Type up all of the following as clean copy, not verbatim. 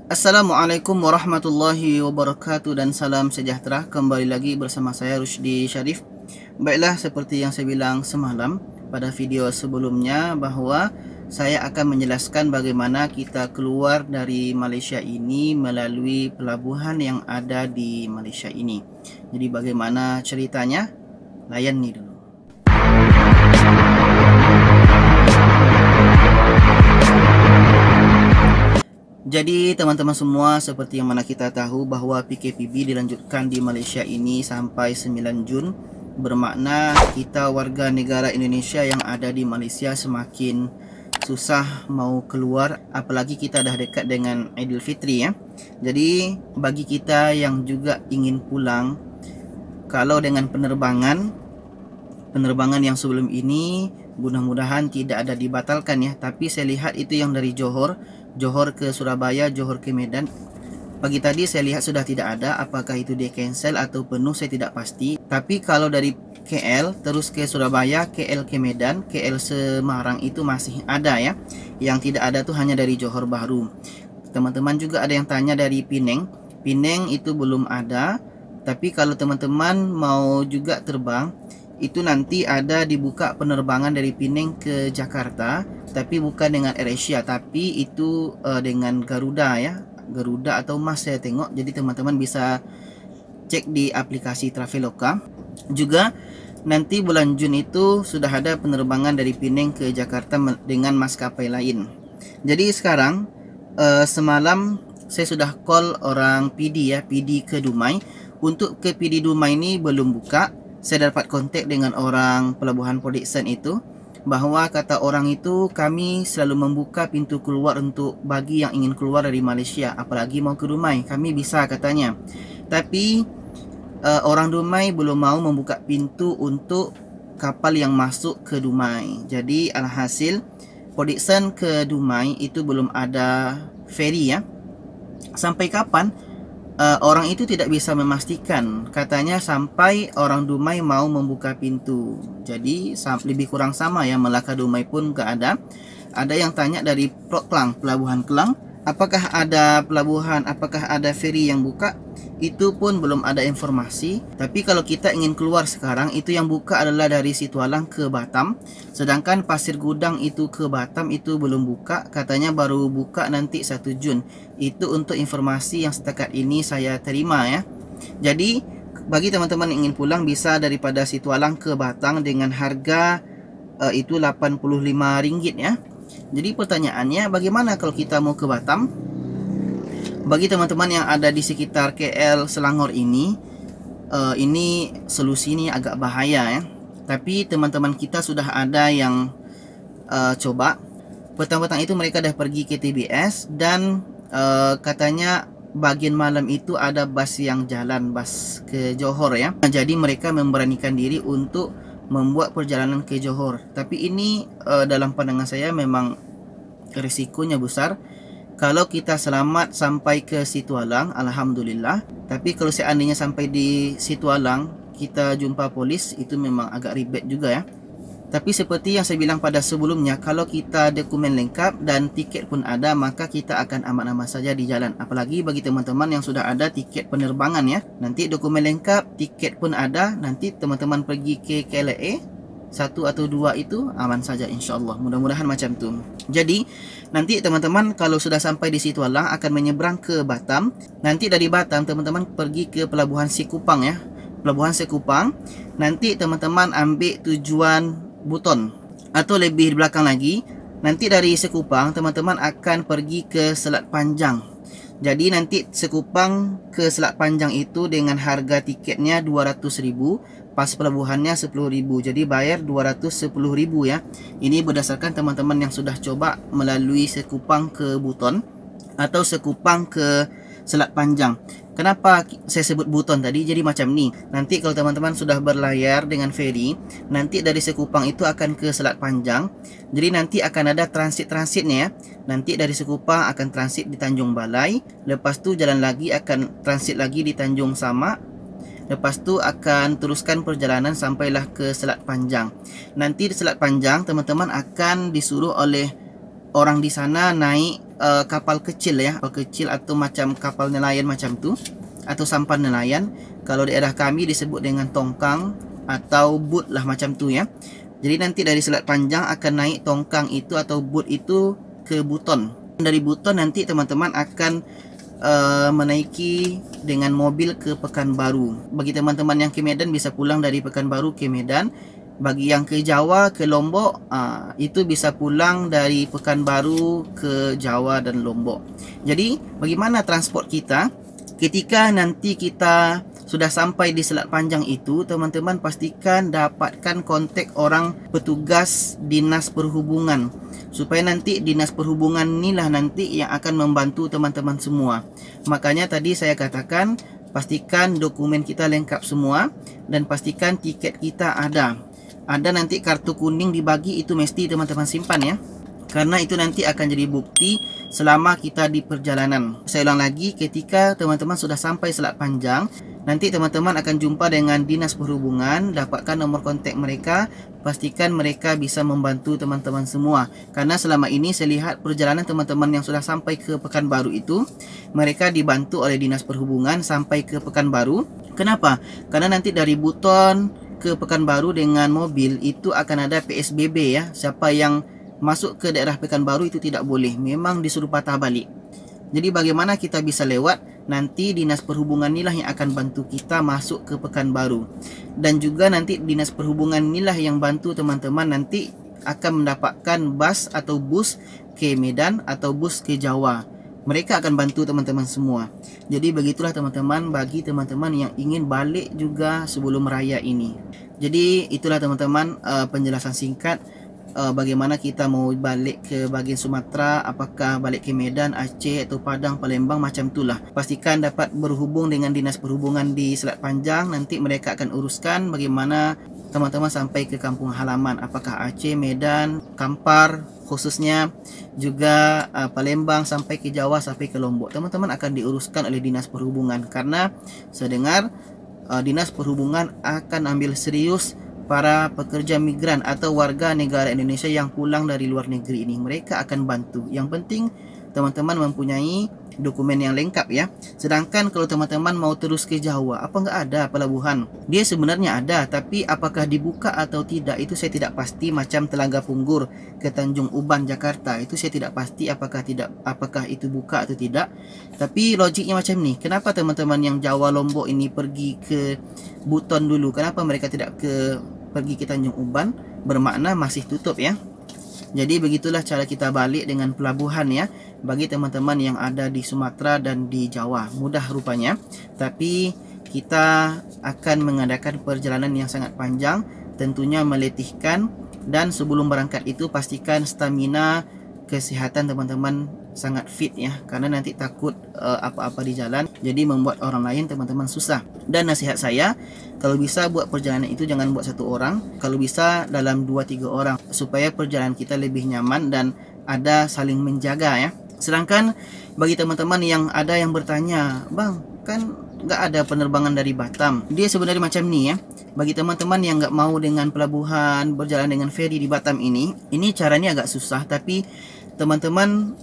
Assalamualaikum warahmatullahi wabarakatuh dan salam sejahtera. Kembali lagi bersama saya Rusdi Syarif. Baiklah, seperti yang saya bilang semalam pada video sebelumnya bahawa saya akan menjelaskan bagaimana kita keluar dari Malaysia ini melalui pelabuhan yang ada di Malaysia ini. Jadi bagaimana ceritanya? Layan ni dulu. Jadi teman-teman semua, seperti yang mana kita tahu bahawa PKPB dilanjutkan di Malaysia ini sampai 9 Jun. Bermakna kita warga negara Indonesia yang ada di Malaysia semakin susah mau keluar, apalagi kita dah dekat dengan Aidilfitri ya. Jadi bagi kita yang juga ingin pulang, kalau dengan penerbangan yang sebelum ini mudah-mudahan tidak ada dibatalkan ya. Tapi saya lihat itu yang dari Johor ke Surabaya, Johor ke Medan. Pagi tadi saya lihat sudah tidak ada. Apakah itu dia cancel atau penuh, saya tidak pasti. Tapi kalau dari KL terus ke Surabaya, KL ke Medan, KL Semarang itu masih ada ya. Yang tidak ada tuh hanya dari Johor Bahru. Teman-teman juga ada yang tanya dari Penang. Penang itu belum ada. Tapi kalau teman-teman mau juga terbang, itu nanti ada dibuka penerbangan dari Penang ke Jakarta, tapi bukan dengan AirAsia, tapi itu dengan Garuda ya, Garuda atau Mas saya tengok. Jadi teman-teman bisa cek di aplikasi Traveloka. Juga nanti bulan Jun itu sudah ada penerbangan dari Penang ke Jakarta dengan maskapai lain. Jadi sekarang semalam saya sudah call orang PD ya, PD ke Dumai. Untuk ke PD Dumai ini belum buka. Saya dapat kontak dengan orang pelabuhan Port Dickson itu, bahawa kata orang itu kami selalu membuka pintu keluar untuk bagi yang ingin keluar dari Malaysia, apalagi mau ke Dumai. Kami bisa katanya. Tapi orang Dumai belum mau membuka pintu untuk kapal yang masuk ke Dumai. Jadi alhasil Port Dickson ke Dumai itu belum ada ferry ya. Sampai kapan? Orang itu tidak bisa memastikan. Katanya sampai orang Dumai mau membuka pintu. Jadi lebih kurang sama ya, Melaka Dumai pun gak ada. Ada yang tanya dari Klang, Pelabuhan Klang, apakah ada pelabuhan, apakah ada ferry yang buka? Itu pun belum ada informasi. Tapi kalau kita ingin keluar sekarang, itu yang buka adalah dari Situalang ke Batam. Sedangkan Pasir Gudang itu ke Batam itu belum buka. Katanya baru buka nanti 1 Jun. Itu untuk informasi yang setakat ini saya terima ya. Jadi bagi teman-teman yang ingin pulang, bisa daripada Situalang ke Batam dengan harga itu RM85 ya. Jadi pertanyaannya, bagaimana kalau kita mau ke Batam? Bagi teman-teman yang ada di sekitar KL Selangor ini solusi ini agak bahaya ya. Tapi teman-teman kita sudah ada yang coba. Petang-petang itu mereka dah pergi ke TBS dan katanya bagian malam itu ada bas yang jalan, bas ke Johor ya. Jadi mereka memberanikan diri untuk membuat perjalanan ke Johor. Tapi ini dalam pandangan saya memang risikonya besar. Kalau kita selamat sampai ke Situalang, alhamdulillah. Tapi kalau seandainya sampai di Situalang kita jumpa polis, itu memang agak ribet juga ya. Tapi seperti yang saya bilang pada sebelumnya, kalau kita dokumen lengkap dan tiket pun ada, maka kita akan aman-aman saja di jalan. Apalagi bagi teman-teman yang sudah ada tiket penerbangan ya. Nanti dokumen lengkap, tiket pun ada, nanti teman-teman pergi ke KLIA 1 atau 2 itu aman saja insyaAllah. Mudah-mudahan macam tu. Jadi nanti teman-teman kalau sudah sampai di Situalang akan menyeberang ke Batam. Nanti dari Batam teman-teman pergi ke Pelabuhan Sekupang ya. Pelabuhan Sekupang. Nanti teman-teman ambil tujuan Buton. Atau lebih belakang lagi, nanti dari Sekupang teman-teman akan pergi ke Selat Panjang. Jadi nanti Sekupang ke Selat Panjang itu dengan harga tiketnya RM200,000, pas pelabuhannya RM10,000. Jadi bayar RM210,000 ya. Ini berdasarkan teman-teman yang sudah coba melalui Sekupang ke Buton atau Sekupang ke Selat Panjang. Kenapa saya sebut Buton tadi? Jadi macam ni. Nanti kalau teman-teman sudah berlayar dengan ferry, nanti dari Sekupang itu akan ke Selat Panjang. Jadi nanti akan ada transit-transitnya ya. Nanti dari Sekupang akan transit di Tanjung Balai. Lepas tu jalan lagi akan transit lagi di Tanjung Samak. Lepas tu akan teruskan perjalanan sampailah ke Selat Panjang. Nanti di Selat Panjang teman-teman akan disuruh oleh orang di sana naik kapal kecil ya, kapal kecil atau macam kapal nelayan macam tu, atau sampan nelayan. Kalau daerah kami disebut dengan tongkang atau boat lah macam tu ya. Jadi nanti dari Selat Panjang akan naik tongkang itu atau boat itu ke Buton. Dari Buton nanti teman-teman akan menaiki dengan mobil ke Pekanbaru. Bagi teman-teman yang ke Medan bisa pulang dari Pekanbaru ke Medan. Bagi yang ke Jawa, ke Lombok, itu bisa pulang dari Pekanbaru ke Jawa dan Lombok. Jadi bagaimana transport kita? Ketika nanti kita sudah sampai di Selat Panjang itu, teman-teman pastikan dapatkan kontak orang petugas Dinas Perhubungan, supaya nanti Dinas Perhubungan inilah nanti yang akan membantu teman-teman semua. Makanya tadi saya katakan pastikan dokumen kita lengkap semua dan pastikan tiket kita ada. Ada nanti kartu kuning dibagi, itu mesti teman-teman simpan ya. Karena itu nanti akan jadi bukti selama kita di perjalanan. Saya ulang lagi, ketika teman-teman sudah sampai Selat Panjang, nanti teman-teman akan jumpa dengan Dinas Perhubungan, dapatkan nomor kontak mereka, pastikan mereka bisa membantu teman-teman semua. Karena selama ini saya lihat perjalanan teman-teman yang sudah sampai ke Pekanbaru itu, mereka dibantu oleh Dinas Perhubungan sampai ke Pekanbaru. Kenapa? Karena nanti dari Buton ke Pekanbaru dengan mobil itu akan ada PSBB ya. Siapa yang masuk ke daerah Pekanbaru itu tidak boleh, memang disuruh patah balik. Jadi bagaimana kita bisa lewat? Nanti Dinas Perhubungan inilah yang akan bantu kita masuk ke Pekanbaru. Dan juga nanti Dinas Perhubungan inilah yang bantu teman-teman nanti akan mendapatkan bus atau bus ke Medan atau bus ke Jawa. Mereka akan bantu teman-teman semua. Jadi begitulah teman-teman, bagi teman-teman yang ingin balik juga sebelum raya ini. Jadi itulah teman-teman penjelasan singkat bagaimana kita mau balik ke bagian Sumatera, apakah balik ke Medan, Aceh atau Padang, Palembang, macam itulah. Pastikan dapat berhubung dengan Dinas Perhubungan di Selat Panjang, nanti mereka akan uruskan bagaimana teman-teman sampai ke kampung halaman, apakah Aceh, Medan, Kampar khususnya, juga Palembang sampai ke Jawa sampai ke Lombok. Teman-teman akan diuruskan oleh Dinas Perhubungan, karena saya dengar Dinas Perhubungan akan ambil serius para pekerja migran atau warga negara Indonesia yang pulang dari luar negeri ini. Mereka akan bantu. Yang penting teman-teman mempunyai dokumen yang lengkap ya. Sedangkan kalau teman-teman mau terus ke Jawa, apa nggak ada pelabuhan? Dia sebenarnya ada, tapi apakah dibuka atau tidak itu saya tidak pasti. Macam Telaga Punggur ke Tanjung Uban Jakarta, itu saya tidak pasti apakah itu buka atau tidak. Tapi logiknya macam ni. Kenapa teman-teman yang Jawa Lombok ini pergi ke Buton dulu? Kenapa mereka tidak pergi ke Tanjung Uban? Bermakna masih tutup ya. Jadi begitulah cara kita balik dengan pelabuhan ya. Bagi teman-teman yang ada di Sumatera dan di Jawa, mudah rupanya. Tapi kita akan mengadakan perjalanan yang sangat panjang, tentunya meletihkan. Dan sebelum berangkat itu pastikan stamina kesehatan teman-teman sangat fit ya, karena nanti takut apa-apa di jalan, jadi membuat orang lain teman-teman susah. Dan nasihat saya, kalau bisa buat perjalanan itu jangan buat satu orang, kalau bisa dalam 2-3 orang, supaya perjalanan kita lebih nyaman dan ada saling menjaga ya. Sedangkan bagi teman-teman yang ada yang bertanya, bang kan nggak ada penerbangan dari Batam, dia sebenarnya macam ni ya. Bagi teman-teman yang nggak mau dengan pelabuhan, berjalan dengan ferry di Batam ini caranya agak susah. Tapi teman-teman,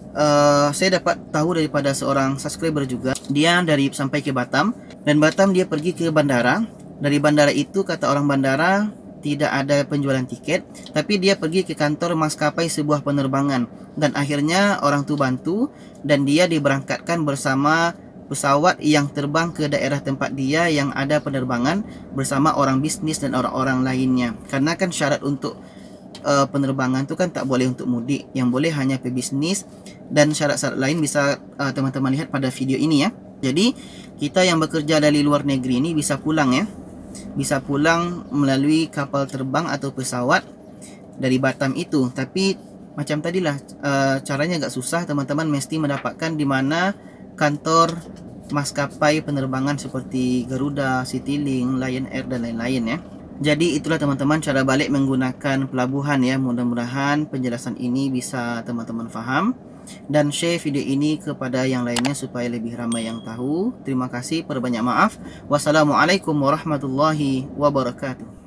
saya dapat tahu daripada seorang subscriber juga, dia dari sampai ke Batam, dan Batam dia pergi ke bandara. Dari bandara itu kata orang bandara tidak ada penjualan tiket, tapi dia pergi ke kantor maskapai sebuah penerbangan, dan akhirnya orang tu bantu dan dia diberangkatkan bersama pesawat yang terbang ke daerah tempat dia yang ada penerbangan bersama orang bisnis dan orang-orang lainnya. Karena kan syarat untuk penerbangan itu kan tak boleh untuk mudik, yang boleh hanya pebisnis, dan syarat-syarat lain bisa teman-teman lihat pada video ini ya. Jadi kita yang bekerja dari luar negeri ini bisa pulang ya, bisa pulang melalui kapal terbang atau pesawat dari Batam itu. Tapi macam tadilah, caranya agak susah. Teman-teman mesti mendapatkan di mana kantor maskapai penerbangan seperti Garuda, Citylink, Lion Air dan lain-lain ya. Jadi itulah teman-teman cara balik menggunakan pelabuhan ya. Mudah-mudahan penjelasan ini bisa teman-teman faham, dan share video ini kepada yang lainnya supaya lebih ramai yang tahu. Terima kasih, perbanyak maaf. Wassalamualaikum warahmatullahi wabarakatuh.